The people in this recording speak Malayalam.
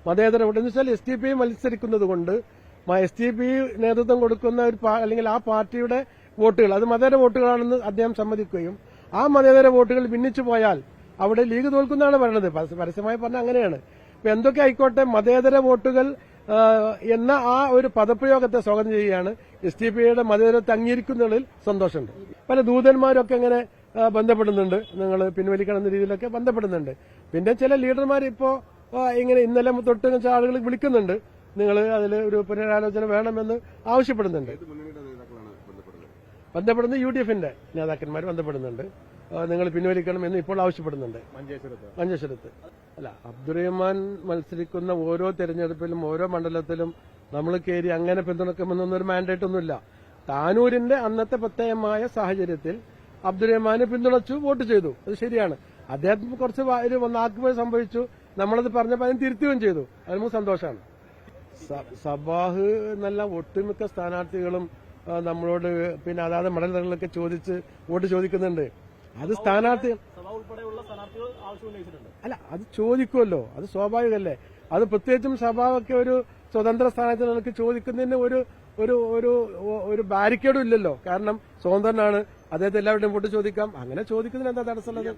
മതേതര വോട്ട് എന്ന് വെച്ചാൽ SDP മത്സരിക്കുന്നത് കൊണ്ട് SDP നേതൃത്വം കൊടുക്കുന്ന ഒരു അല്ലെങ്കിൽ ആ പാർട്ടിയുടെ വോട്ടുകൾ അത് മതേതര വോട്ടുകളാണെന്ന് അദ്ദേഹം സമ്മതിക്കുകയും ആ മതേതര വോട്ടുകൾ ഭിന്നിച്ചു പോയാൽ അവിടെ ലീഗ് തോൽക്കുന്നതാണ് പറയുന്നത്. പരസ്യമായി പറഞ്ഞാൽ അങ്ങനെയാണ്. ഇപ്പൊ എന്തൊക്കെ ആയിക്കോട്ടെ മതേതര വോട്ടുകൾ എന്ന ആ ഒരു പദപ്രയോഗത്തെ സ്വാഗതം ചെയ്യുകയാണ്. SDPയുടെ മതേതരത്തെ അംഗീകരിക്കുന്നതിൽ സന്തോഷമുണ്ട്. പല ദൂതന്മാരൊക്കെ അങ്ങനെ ബന്ധപ്പെടുന്നുണ്ട്, നിങ്ങൾ പിൻവലിക്കണം എന്ന രീതിയിലൊക്കെ ബന്ധപ്പെടുന്നുണ്ട്. പിന്നെ ചില ലീഡർമാർ ഇപ്പോ ഇങ്ങനെ ഇന്നലെ തൊട്ട് ആളുകൾ വിളിക്കുന്നുണ്ട്, നിങ്ങൾ അതിൽ ഒരു പുനരാലോചന വേണമെന്ന് ആവശ്യപ്പെടുന്നുണ്ട്. ബന്ധപ്പെടുന്ന UDFന്റെ നേതാക്കന്മാർ ബന്ധപ്പെടുന്നുണ്ട്, നിങ്ങൾ പിൻവലിക്കണം എന്ന് ഇപ്പോൾ ആവശ്യപ്പെടുന്നുണ്ട്. മഞ്ചേശ്വരത്ത് അല്ല, അബ്ദുറഹ്മാൻ മത്സരിക്കുന്ന ഓരോ തെരഞ്ഞെടുപ്പിലും ഓരോ മണ്ഡലത്തിലും നമ്മൾ കയറി അങ്ങനെ പിന്തുണക്കുമെന്നൊന്നും ഒരു മാൻഡേറ്റ് ഒന്നുമില്ല. താനൂരിന്റെ അന്നത്തെ പ്രത്യേകമായ സാഹചര്യത്തിൽ അബ്ദുറഹ്മാനെ പിന്തുണച്ചു, വോട്ട് ചെയ്തു. അത് ശരിയാണ്. അദ്ദേഹത്തിന് കുറച്ച് ഒരു നാക്കുപോയി സംഭവിച്ചു, നമ്മളത് പറഞ്ഞപ്പോൾ അതിന് തിരുത്തുകയും ചെയ്തു. അത് നമുക്ക് സന്തോഷമാണ്. സബാഹ് എന്നല്ല ഒട്ടുമിക്ക സ്ഥാനാർത്ഥികളും നമ്മളോട് പിന്നെ അതാത് മണ്ഡലങ്ങളിലൊക്കെ ചോദിച്ച് വോട്ട് ചോദിക്കുന്നുണ്ട്. അത് സ്ഥാനാർത്ഥി അല്ല, അത് ചോദിക്കുമല്ലോ, അത് സ്വാഭാവികമല്ലേ. അത് പ്രത്യേകിച്ചും സഭാവൊക്കെ ഒരു സ്വതന്ത്ര സ്ഥാനാർത്ഥികൾക്ക് ചോദിക്കുന്നതിന് ഒരു ബാരിക്കേഡും ഇല്ലല്ലോ. കാരണം സ്വതന്ത്രനാണ്, അദ്ദേഹത്തെ എല്ലാവരുടെയും വോട്ട് ചോദിക്കാം. അങ്ങനെ ചോദിക്കുന്നതിന് എന്താ തടസ്സമുള്ളത്?